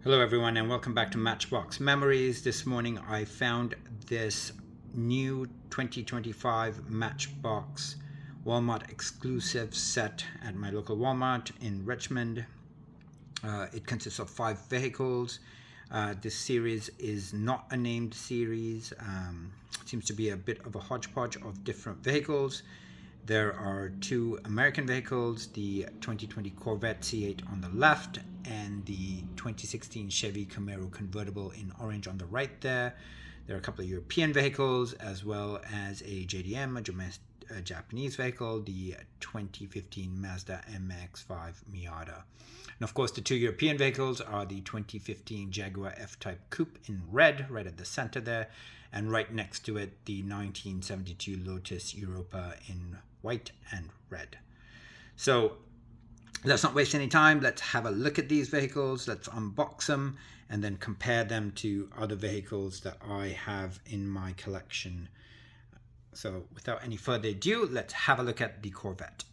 Hello everyone and welcome back to Matchbox Memories. This morning I found this new 2025 Matchbox Walmart exclusive set at my local Walmart in Richmond. It consists of 5 vehicles. This series is not a named series. It seems to be a bit of a hodgepodge of different vehicles. There are 2 American vehicles, the 2020 Corvette C8 on the left and the 2016 Chevy Camaro convertible in orange on the right there. There are a couple of European vehicles as well as a JDM, a Japanese vehicle, the 2015 Mazda MX5 Miata. And of course the 2 European vehicles are the 2015 Jaguar F-Type Coupe in red, right at the center there, and right next to it the 1972 Lotus Europa in white and red. So let's not waste any time. Let's have a look at these vehicles. Let's unbox them and then compare them to other vehicles that I have in my collection. So without any further ado, let's have a look at the Corvette.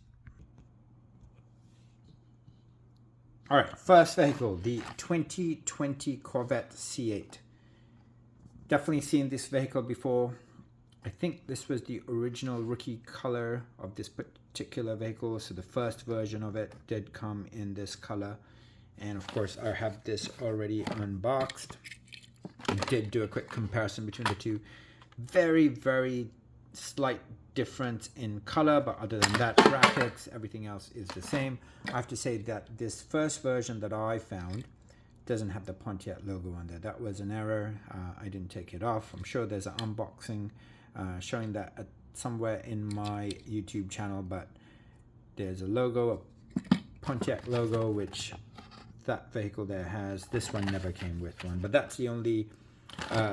All right, first vehicle, the 2020 Corvette C8. Definitely seen this vehicle before. I think this was the original rookie color of this particular vehicle. So the first version of it did come in this color. And of course, I have this already unboxed. I did do a quick comparison between the two. Very, very slight difference in color, but other than that, graphics, everything else is the same. I have to say that this first version that I found doesn't have the Pontiac logo on there. That was an error. I didn't take it off. I'm sure there's an unboxing showing that somewhere in my YouTube channel, but there's a logo, a Pontiac logo, which that vehicle there has. This one never came with one, but that's the only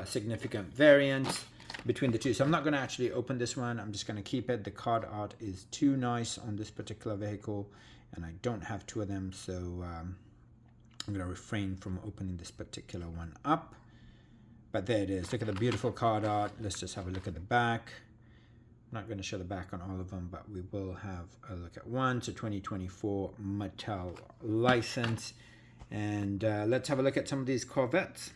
significant variance between the two. So I'm not going to actually open this one. I'm just going to keep it. The card art is too nice on this particular vehicle, and I don't have 2 of them, so I'm going to refrain from opening this particular one up. But there it is. Look at the beautiful card art. Let's just have a look at the back. I'm not going to show the back on all of them, but we will have a look at one. It's a 2024 Mattel license. And let's have a look at some of these Corvettes.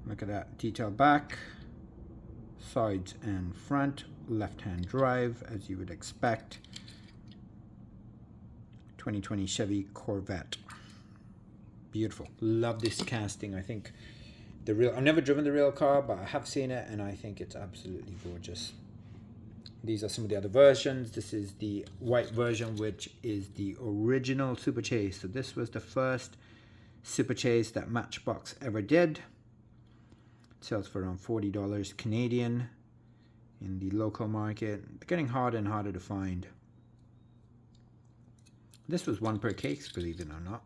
Look at that detailed back, sides and front, left-hand drive, as you would expect. 2020 Chevy Corvette. Beautiful. Love this casting. I think I've never driven the real car, but I have seen it, and I think it's absolutely gorgeous. These are some of the other versions. This is the white version, which is the original Super Chase. So this was the first Super Chase that Matchbox ever did. It sells for around $40 Canadian in the local market. It's getting harder and harder to find. This was 1 per case, believe it or not.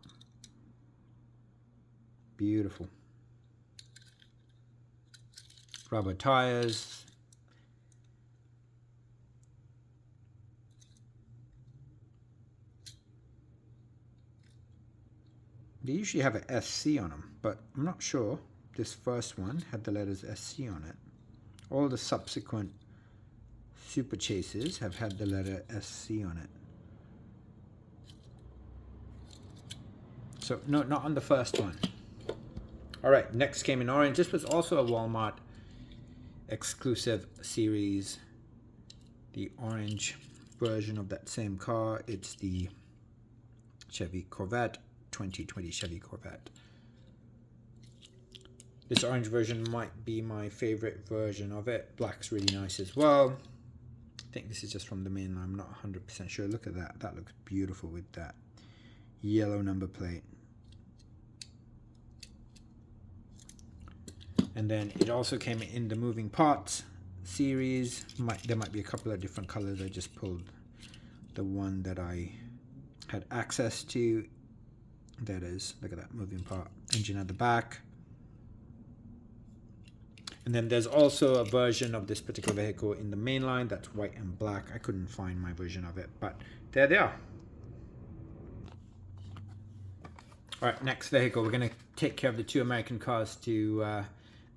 Beautiful. Rubber tires. They usually have an SC on them, but I'm not sure. This first one had the letters SC on it. All the subsequent Super Chases have had the letter SC on it. So no, not on the first one. All right, next came in orange. This was also a Walmart exclusive series. The orange version of that same car. It's the Chevy Corvette, 2020 Chevy Corvette. This orange version might be my favorite version of it. Black's really nice as well. I think this is just from the mainline. I'm not 100% sure. Look at that. That looks beautiful with that yellow number plate. And then it also came in the moving parts series. There might be a couple of different colors. I just pulled the one that I had access to. That is, look at that moving part. Engine at the back. And then there's also a version of this particular vehicle in the mainline that's white and black. I couldn't find my version of it, but there they are. All right, next vehicle. We're going to take care of the 2 American cars to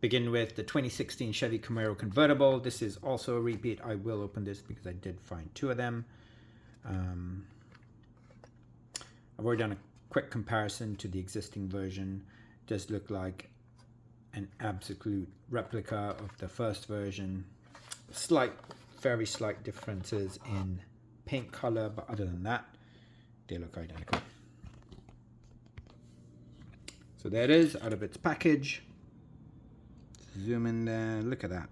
begin with the 2016 Chevy Camaro convertible. This is also a repeat. I will open this because I did find two of them. I've already done a quick comparison to the existing version. Does look like an absolute replica of the first version. Very slight differences in paint color, but other than that, they look identical. So there it is, out of its package. Zoom in there, look at that.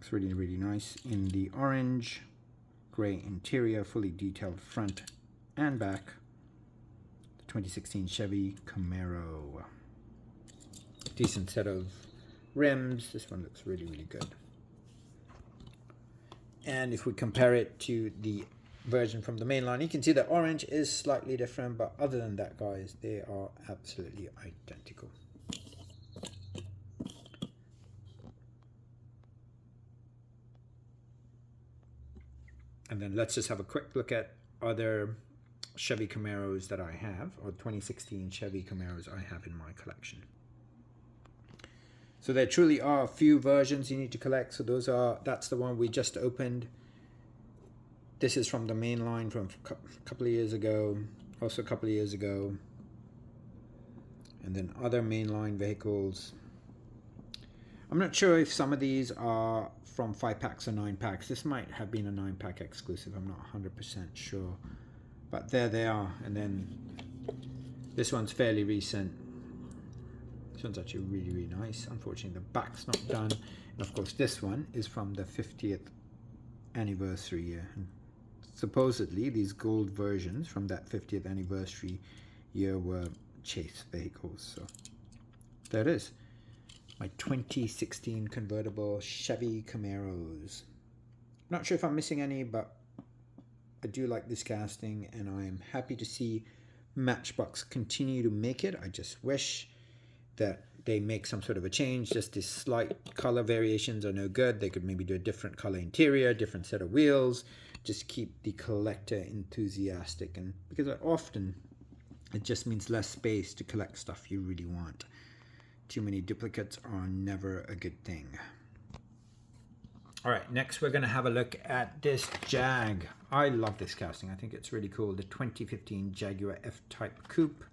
It's really, really nice in the orange, gray interior, fully detailed front and back. The 2016 Chevy Camaro. Decent set of rims. This one looks really, really good. And if we compare it to the version from the main line, you can see the orange is slightly different, but other than that, guys, they are absolutely identical. And then let's just have a quick look at other Chevy Camaros that I have, or 2016 Chevy Camaros I have in my collection. So there truly are a few versions you need to collect. So that's the one we just opened. This is from the main line from a couple of years ago, also a couple of years ago. And then other mainline vehicles. I'm not sure if some of these are from 5-packs or 9-packs. This might have been a 9-pack exclusive. I'm not 100% sure. But there they are. And then this one's fairly recent. This one's actually really, really nice. Unfortunately, the back's not done. And of course, this one is from the 50th anniversary year. And supposedly, these gold versions from that 50th anniversary year were chase vehicles. So there it is. My 2016 convertible Chevy Camaros. Not sure if I'm missing any, but I do like this casting, and I am happy to see Matchbox continue to make it. I just wish that they make some sort of a change. Just these slight color variations are no good. They could maybe do a different color interior, different set of wheels. Just keep the collector enthusiastic, and because often it just means less space to collect stuff you really want. Too many duplicates are never a good thing. All right, next we're going to have a look at this Jag. I love this casting. I think it's really cool. The 2015 Jaguar F-Type Coupe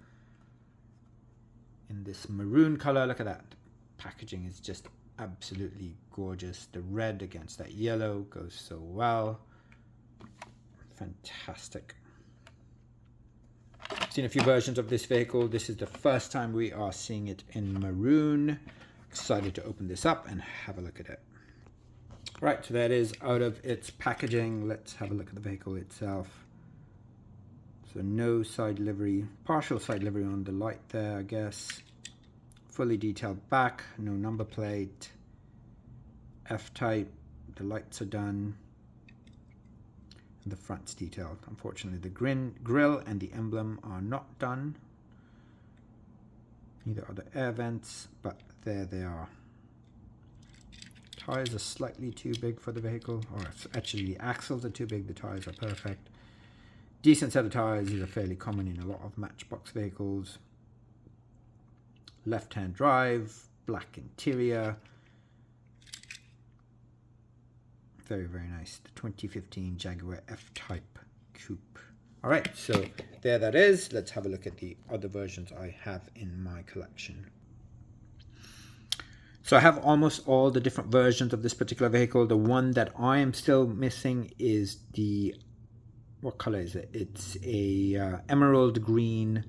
in this maroon color. Look at that. The packaging is just absolutely gorgeous. The red against that yellow goes so well. Fantastic. I've seen a few versions of this vehicle. This is the first time we are seeing it in maroon. Excited to open this up and have a look at it. Right, so that is out of its packaging. Let's have a look at the vehicle itself. So no side livery, partial side livery on the light there, I guess. Fully detailed back, no number plate. F-Type, the lights are done. And the front's detailed. Unfortunately, the grille and the emblem are not done. Neither are the air vents, but there they are. Tires are slightly too big for the vehicle, or actually the axles are too big, the tires are perfect. Decent set of tires. These are fairly common in a lot of Matchbox vehicles. Left-hand drive, black interior. Very, very nice. The 2015 Jaguar F-Type Coupe. All right, so there that is. Let's have a look at the other versions I have in my collection. So I have almost all the different versions of this particular vehicle. The one that I am still missing is the, what color is it? It's a emerald green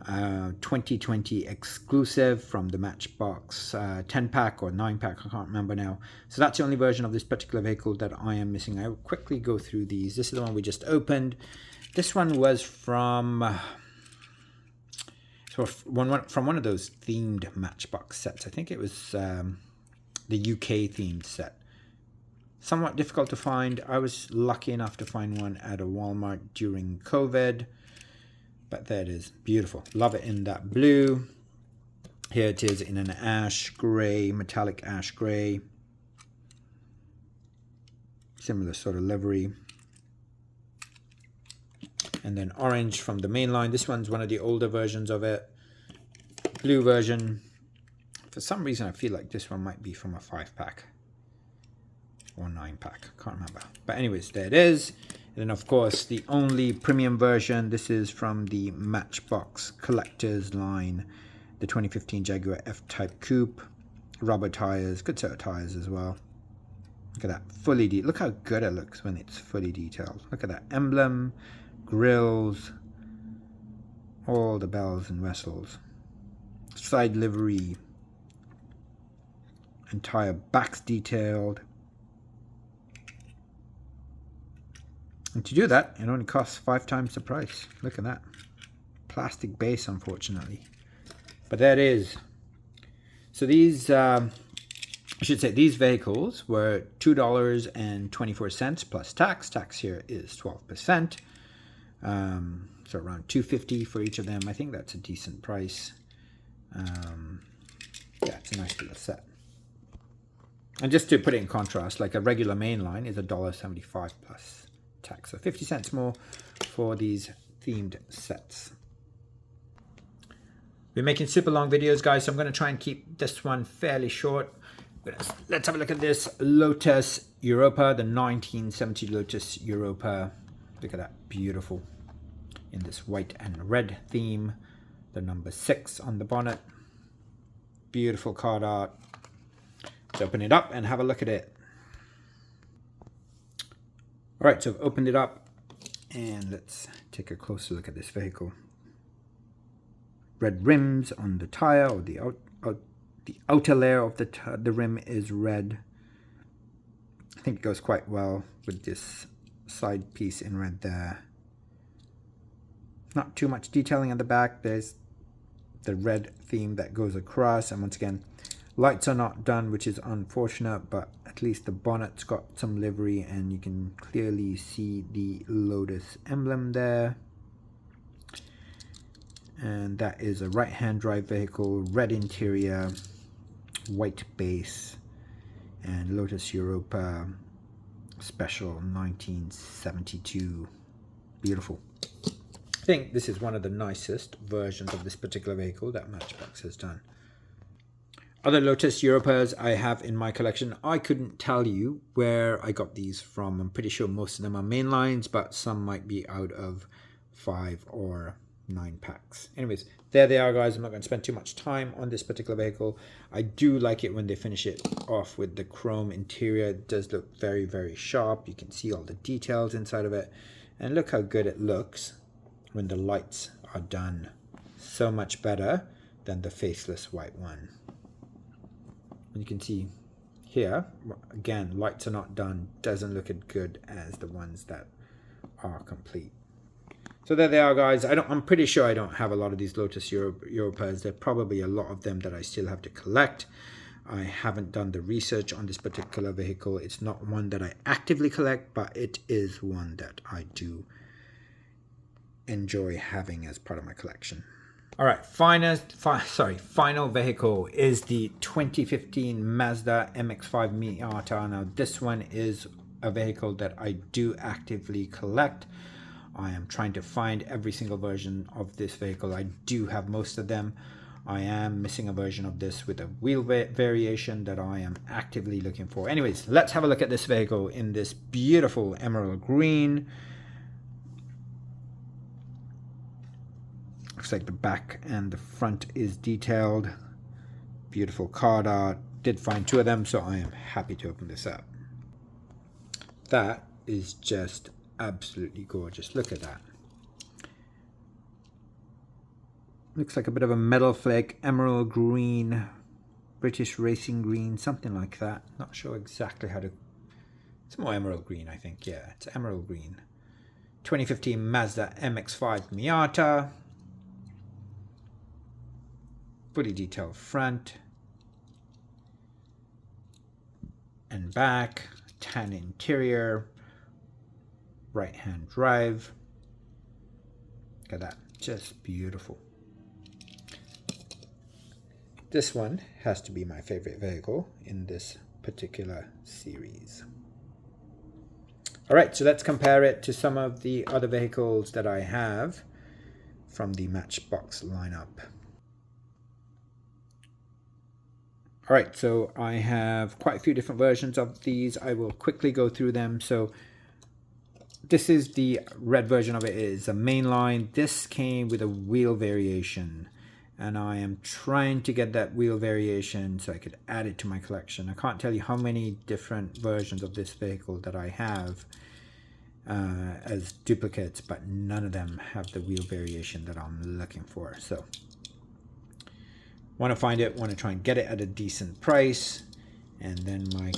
2020 exclusive from the Matchbox 10-pack or 9-pack, I can't remember now. So that's the only version of this particular vehicle that I am missing. I will quickly go through these. This is the one we just opened. This one was from from one of those themed Matchbox sets. I think it was the UK themed set. Somewhat difficult to find. I was lucky enough to find one at a Walmart during COVID. But there it is. Beautiful. Love it in that blue. Here it is in an ash gray, metallic ash gray. Similar sort of livery. And then orange from the main line. This one's one of the older versions of it. blue version. For some reason, I feel like this one might be from a 5-pack or 9-pack. Can't remember. But anyways, there it is. And then, of course, the only premium version. This is from the Matchbox Collectors line. The 2015 Jaguar F-Type Coupe. Rubber tires. Good set of tires as well. Look at that. Fully detailed. Look how good it looks when it's fully detailed. Look at that emblem. Grills. All the bells and whistles. Side livery. Entire back's detailed. And to do that, it only costs 5 times the price. Look at that. Plastic base, unfortunately. But there it is. So these, I should say, these vehicles were $2.24 plus tax. Tax here is 12%. So around $2.50 for each of them. I think that's a decent price. Yeah, it's a nice little set. And just to put it in contrast, like a regular mainline is $1.75 plus tax. So 50 cents more for these themed sets. We're making super long videos, guys, so I'm going to try and keep this one fairly short. Let's have a look at this Lotus Europa, the 1970 Lotus Europa. Look at that, beautiful. In this white and red theme. The number 6 on the bonnet. Beautiful card art. Let's open it up and have a look at it. Alright, so I've opened it up and let's take a closer look at this vehicle. Red rims on the tire, or the outer layer of the rim is red. I think it goes quite well with this side piece in red there. Not too much detailing at the back. There's the red theme that goes across, and once again, lights are not done, which is unfortunate, but at least the bonnet's got some livery and you can clearly see the Lotus emblem there. And that is a right-hand drive vehicle, red interior, white base, and Lotus Europa Special 1972. Beautiful. I think this is one of the nicest versions of this particular vehicle that Matchbox has done. Other Lotus Europas I have in my collection, I couldn't tell you where I got these from. I'm pretty sure most of them are mainlines, but some might be out of 5 or 9 packs. Anyways, there they are, guys. I'm not going to spend too much time on this particular vehicle. I do like it when they finish it off with the chrome interior. It does look very, very sharp. You can see all the details inside of it. And look how good it looks when the lights are done. So much better than the faceless white one. And you can see here, again, lights are not done. Doesn't look as good as the ones that are complete. So there they are, guys. I'm pretty sure I don't have a lot of these Lotus Europas. There are probably a lot of them that I still have to collect. I haven't done the research on this particular vehicle. It's not one that I actively collect, but it is one that I do enjoy having as part of my collection. All right, final vehicle is the 2015 Mazda MX5 Miata. Now, this one is a vehicle that I do actively collect. I am trying to find every single version of this vehicle. I do have most of them. I am missing a version of this with a wheel variation that I am actively looking for. Anyways, let's have a look at this vehicle in this beautiful emerald green. Looks like the back and the front is detailed. Beautiful card art. Did find 2 of them, so I am happy to open this up. That is just absolutely gorgeous. Look at that. Looks like a bit of a metal flake, emerald green, British racing green, something like that. Not sure exactly how to... It's more emerald green, I think. Yeah, it's emerald green. 2015 Mazda MX5 Miata. Fully detailed front and back. Tan interior. Right-hand drive. Look at that. Just beautiful. This one has to be my favorite vehicle in this particular series. Alright, so let's compare it to some of the other vehicles that I have from the Matchbox lineup. All right, so I have quite a few different versions of these. I will quickly go through them. So this is the red version of it. It is a mainline. This came with a wheel variation, and I am trying to get that wheel variation so I could add it to my collection. I can't tell you how many different versions of this vehicle that I have as duplicates, but none of them have the wheel variation that I'm looking for. So want to find it, want to try and get it at a decent price, and then my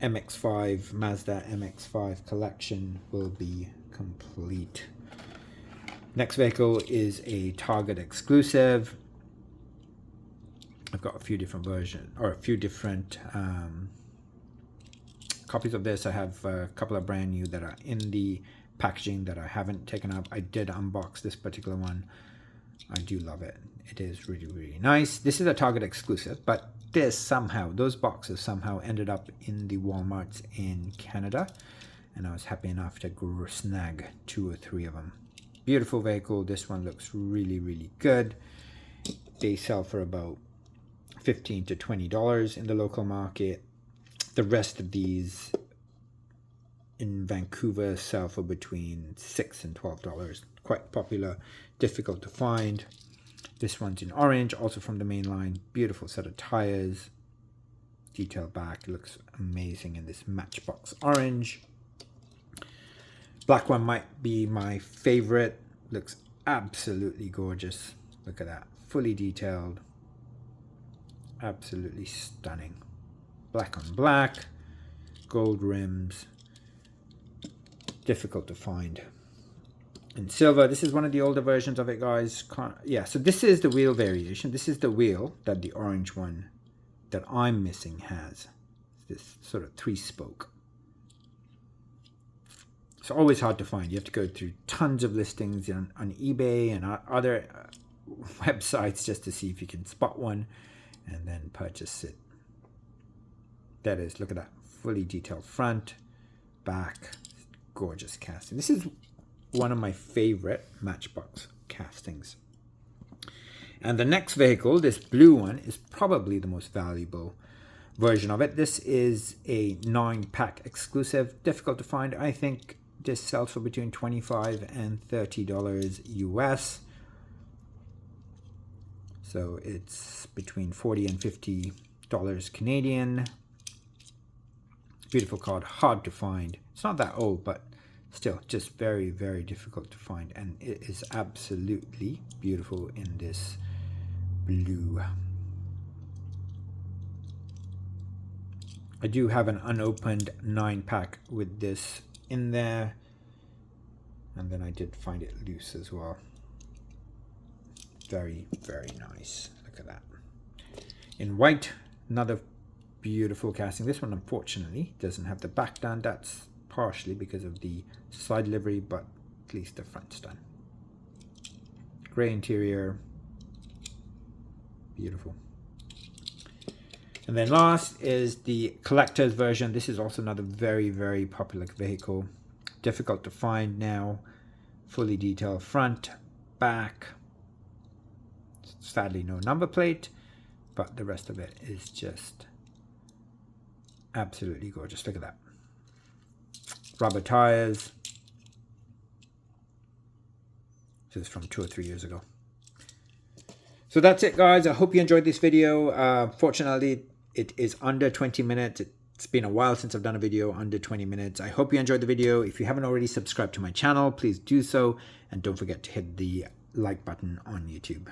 MX5, Mazda MX5 collection will be complete. Next vehicle is a Target exclusive. I've got a few different versions, or a few different copies of this. I have a couple of brand new that are in the packaging that I haven't taken up. I did unbox this particular one. I do love it. It is really, really nice. This is a Target exclusive, but this somehow, those boxes somehow ended up in the Walmarts in Canada, and I was happy enough to snag 2 or 3 of them. Beautiful vehicle. This one looks really, really good. They sell for about $15 to $20 in the local market. The rest of these in Vancouver sell for between $6 and $12. Quite popular, difficult to find. This one's in orange, also from the main line. Beautiful set of tires. Detailed back, looks amazing in this Matchbox orange. Black one might be my favorite. Looks absolutely gorgeous. Look at that, fully detailed. Absolutely stunning. Black on black, gold rims. Difficult to find. In silver, this is one of the older versions of it, guys. Yeah, so this is the wheel variation. This is the wheel that the orange one that I'm missing has. This sort of 3-spoke. It's always hard to find. You have to go through tons of listings on eBay and other websites just to see if you can spot one and then purchase it. There it is. Look at that. Fully detailed front, back. Gorgeous casting. This is one of my favorite Matchbox castings. And the next vehicle, this blue one, is probably the most valuable version of it. This is a 9-pack exclusive. Difficult to find. I think this sells for between $25 and $30 US. So it's between $40 and $50 Canadian. Beautiful card, hard to find. It's not that old, but still just very, very difficult to find, and it is absolutely beautiful in this blue. I do have an unopened 9-pack with this in there, and then I did find it loose as well. Very, very nice. Look at that. In white, another beautiful casting. This one unfortunately doesn't have the back done. That's partially because of the side livery, but at least the front's done. Gray interior. Beautiful. And then last is the collector's version. This is also another very, very popular vehicle. Difficult to find now. Fully detailed front, back. Sadly no number plate, but the rest of it is just absolutely gorgeous. Look at that. Rubber tires. This is from 2 or 3 years ago. So that's it, guys. I hope you enjoyed this video. Fortunately, it is under 20 minutes. It's been a while since I've done a video under 20 minutes. I hope you enjoyed the video. If you haven't already subscribed to my channel, please do so. And don't forget to hit the like button on YouTube.